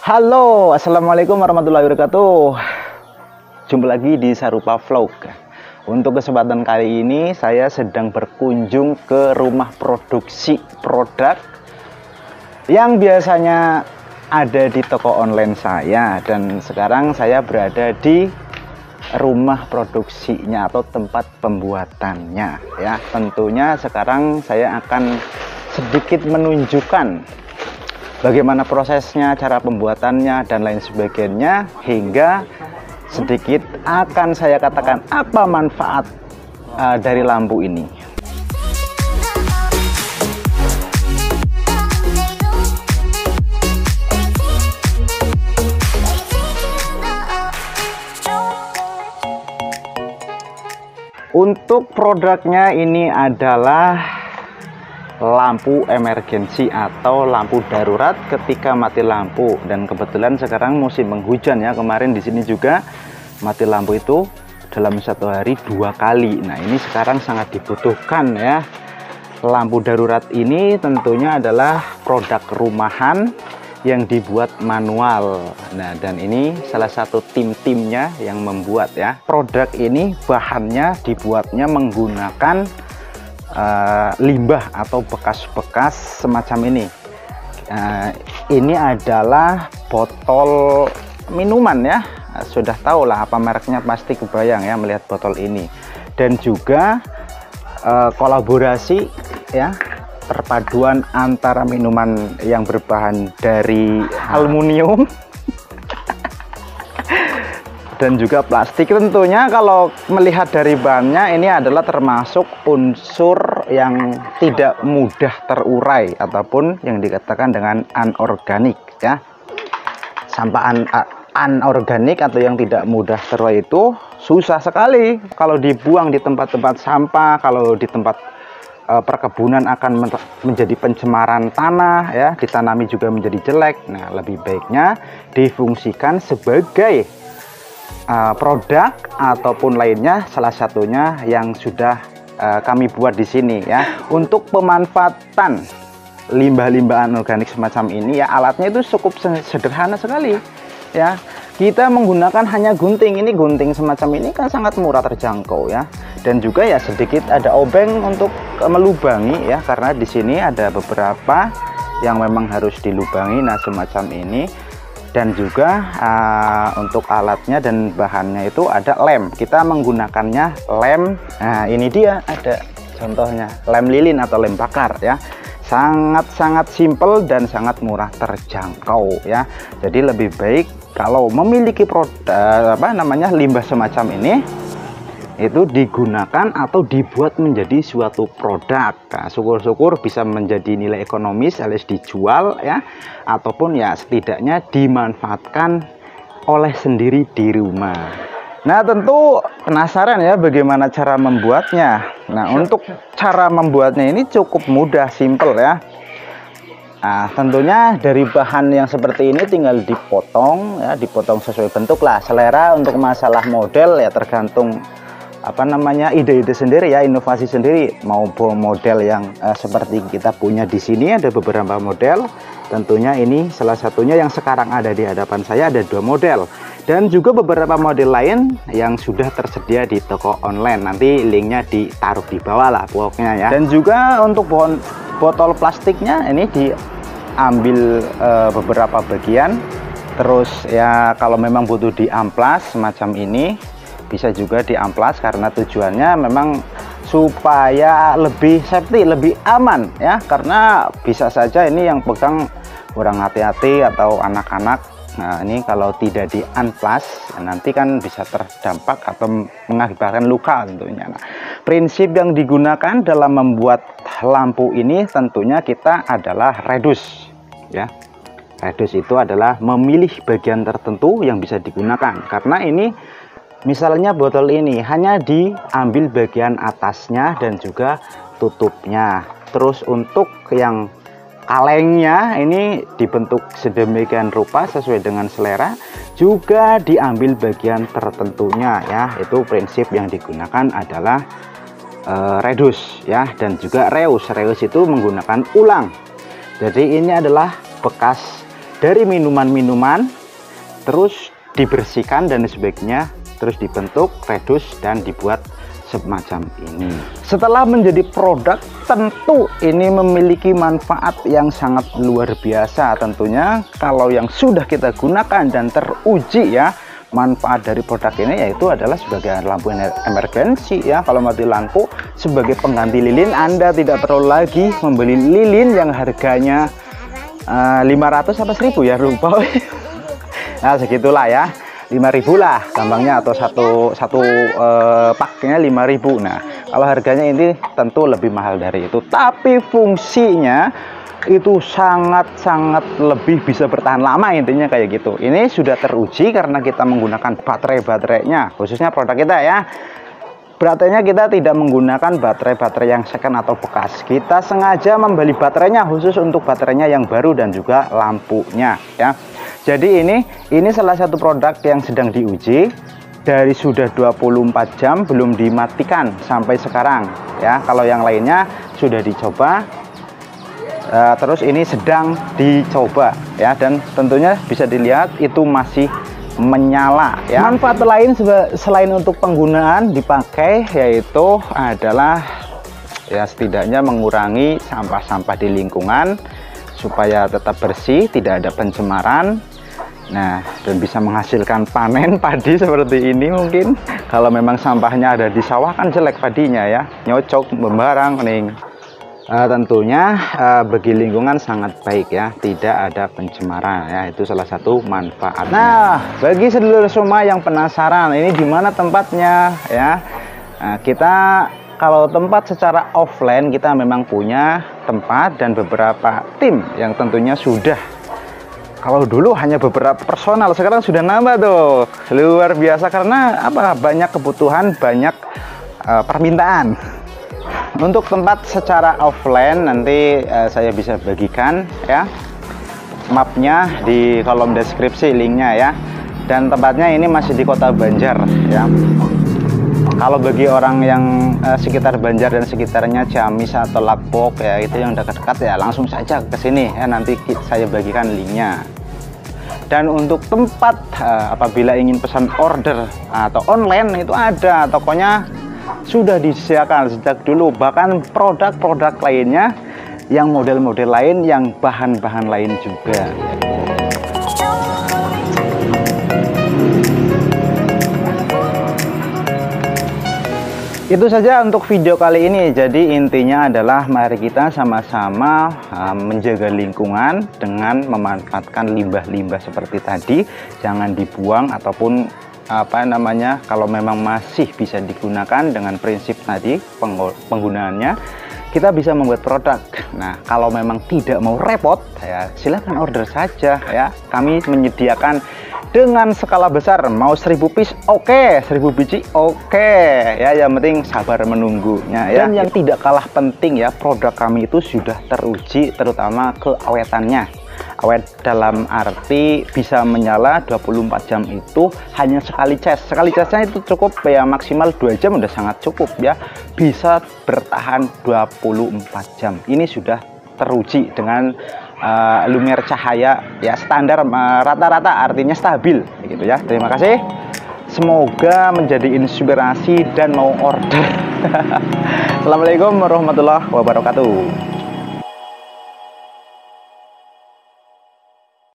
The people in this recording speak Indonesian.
Halo, assalamualaikum warahmatullahi wabarakatuh. Jumpa lagi di Sarupa Vlog. Untuk kesempatan kali ini saya sedang berkunjung ke rumah produksi produk yang biasanya ada di toko online saya, dan sekarang saya berada di rumah produksinya atau tempat pembuatannya ya. Tentunya sekarang saya akan sedikit menunjukkan bagaimana prosesnya, cara pembuatannya, dan lain sebagainya, hingga sedikit akan saya katakan apa manfaat dari lampu ini. Untuk produknya ini adalah lampu emergensi atau lampu darurat ketika mati lampu, dan kebetulan sekarang musim penghujan ya. Kemarin di sini juga mati lampu itu dalam satu hari 2 kali. Nah, ini sekarang sangat dibutuhkan ya. Lampu darurat ini tentunya adalah produk rumahan yang dibuat manual. Nah, dan ini salah satu tim-timnya yang membuat ya. Produk ini bahannya dibuatnya menggunakan limbah atau bekas-bekas semacam ini. Ini adalah botol minuman ya. Sudah tahu lah apa mereknya, pasti kebayang ya melihat botol ini. Dan juga kolaborasi ya, perpaduan antara minuman yang berbahan dari aluminium dan juga plastik. Tentunya kalau melihat dari bahannya, ini adalah termasuk unsur yang tidak mudah terurai ataupun yang dikatakan dengan anorganik ya. Sampah anorganik atau yang tidak mudah terurai itu susah sekali kalau dibuang di tempat-tempat sampah, kalau di tempat perkebunan akan menjadi pencemaran tanah ya, ditanami juga menjadi jelek. Nah, lebih baiknya difungsikan sebagai produk ataupun lainnya, salah satunya yang sudah kami buat di sini ya. Untuk pemanfaatan limbah-limbah anorganik semacam ini ya, alatnya itu cukup sederhana sekali ya. Kita menggunakan hanya gunting. Ini gunting semacam ini kan sangat murah, terjangkau ya. Dan juga ya sedikit ada obeng untuk melubangi ya, karena di sini ada beberapa yang memang harus dilubangi. Nah, semacam ini. Dan juga untuk alatnya dan bahannya itu ada lem. Kita menggunakannya lem. Nah, ini dia ada contohnya, lem lilin atau lem bakar ya. Sangat-sangat simpel dan sangat murah terjangkau ya. Jadi lebih baik kalau memiliki produk limbah semacam ini, itu digunakan atau dibuat menjadi suatu produk. Nah, syukur-syukur bisa menjadi nilai ekonomis alias dijual ya, ataupun ya setidaknya dimanfaatkan oleh sendiri di rumah. Nah, tentu penasaran ya bagaimana cara membuatnya. Nah, untuk cara membuatnya ini cukup mudah, simple ya. Nah, tentunya dari bahan yang seperti ini tinggal dipotong ya, dipotong sesuai bentuk lah, selera. Untuk masalah model ya tergantung ide-ide sendiri ya, inovasi sendiri. Mau model yang seperti kita punya di sini, ada beberapa model. Tentunya ini salah satunya yang sekarang ada di hadapan saya, ada 2 model, dan juga beberapa model lain yang sudah tersedia di toko online. Nanti linknya ditaruh di bawah lah pokoknya ya. Dan juga untuk botol plastiknya ini diambil beberapa bagian, terus ya kalau memang butuh diamplas semacam ini bisa juga diamplas, karena tujuannya memang supaya lebih safety, lebih aman ya, karena bisa saja ini yang pegang kurang hati-hati atau anak-anak. Nah, ini kalau tidak diamplas nanti kan bisa terdampak atau mengakibatkan luka tentunya. Nah, prinsip yang digunakan dalam membuat lampu ini tentunya kita adalah reduce ya. Reduce itu adalah memilih bagian tertentu yang bisa digunakan, karena ini misalnya botol ini hanya diambil bagian atasnya dan juga tutupnya. Terus untuk yang kalengnya ini dibentuk sedemikian rupa sesuai dengan selera, juga diambil bagian tertentunya ya. Itu prinsip yang digunakan adalah reduce ya, dan juga reuse. Reuse itu menggunakan ulang. Jadi ini adalah bekas dari minuman-minuman, terus dibersihkan dan sebagainya, terus dibentuk, redus, dan dibuat semacam ini. Setelah menjadi produk, tentu ini memiliki manfaat yang sangat luar biasa tentunya. Kalau yang sudah kita gunakan dan teruji ya, manfaat dari produk ini yaitu adalah sebagai lampu emergensi ya. Kalau mati lampu, sebagai pengganti lilin, Anda tidak perlu lagi membeli lilin yang harganya 500 apa 1000 ya, lupa. Nah segitulah ya, 5.000 lah gampangnya, atau satu paknya 5.000. Nah kalau harganya ini tentu lebih mahal dari itu, tapi fungsinya itu sangat-sangat lebih bisa bertahan lama, intinya kayak gitu. Ini sudah teruji karena kita menggunakan baterainya, khususnya produk kita ya. Baterainya kita tidak menggunakan baterai yang second atau bekas. Kita sengaja membeli baterainya khusus untuk baterainya yang baru dan juga lampunya ya. Jadi ini salah satu produk yang sedang diuji, dari sudah 24 jam belum dimatikan sampai sekarang ya. Kalau yang lainnya sudah dicoba, terus ini sedang dicoba ya, dan tentunya bisa dilihat itu masih menyala ya. Manfaat lain selain untuk penggunaan dipakai yaitu adalah ya setidaknya mengurangi sampah-sampah di lingkungan supaya tetap bersih, tidak ada pencemaran. Nah, dan bisa menghasilkan panen padi seperti ini. Mungkin kalau memang sampahnya ada di sawah kan jelek padinya ya, nyocok membarang nih. Tentunya bagi lingkungan sangat baik ya, tidak ada pencemaran ya, itu salah satu manfaat. Nah, bagi sedulur semua yang penasaran ini di mana tempatnya ya, kita kalau tempat secara offline kita memang punya tempat dan beberapa tim yang tentunya sudah. Kalau dulu hanya beberapa personal, sekarang sudah nambah tuh, luar biasa karena apa? Banyak kebutuhan, banyak permintaan. Untuk tempat secara offline nanti saya bisa bagikan ya mapnya di kolom deskripsi, linknya ya. Dan tempatnya ini masih di Kota Banjar ya. Kalau bagi orang yang sekitar Banjar dan sekitarnya, Ciamis atau Lombok ya, itu yang dekat-dekat ya, langsung saja ke sini ya, nanti saya bagikan linknya. Dan untuk tempat apabila ingin pesan order atau online, itu ada tokonya, sudah disediakan sejak dulu. Bahkan produk-produk lainnya yang model-model lain, yang bahan-bahan lain juga. Itu saja untuk video kali ini. Jadi intinya adalah mari kita sama-sama menjaga lingkungan dengan memanfaatkan limbah-limbah seperti tadi. Jangan dibuang, ataupun kalau memang masih bisa digunakan dengan prinsip tadi penggunaannya, kita bisa membuat produk. Nah, kalau memang tidak mau repot ya, silahkan order saja ya. Kami menyediakan dengan skala besar, mau 1000 piece oke, 1000 biji oke ya, yang penting sabar menunggunya ya. Dan yang tidak kalah penting ya, produk kami itu sudah teruji terutama keawetannya. Awet dalam arti bisa menyala 24 jam itu hanya sekali cas. Sekali casnya itu cukup ya, maksimal 2 jam udah sangat cukup ya. Bisa bertahan 24 jam. Ini sudah teruji dengan lumiere cahaya ya standar rata-rata, artinya stabil gitu ya. Terima kasih, semoga menjadi inspirasi dan mau order. Assalamualaikum warahmatullahi wabarakatuh.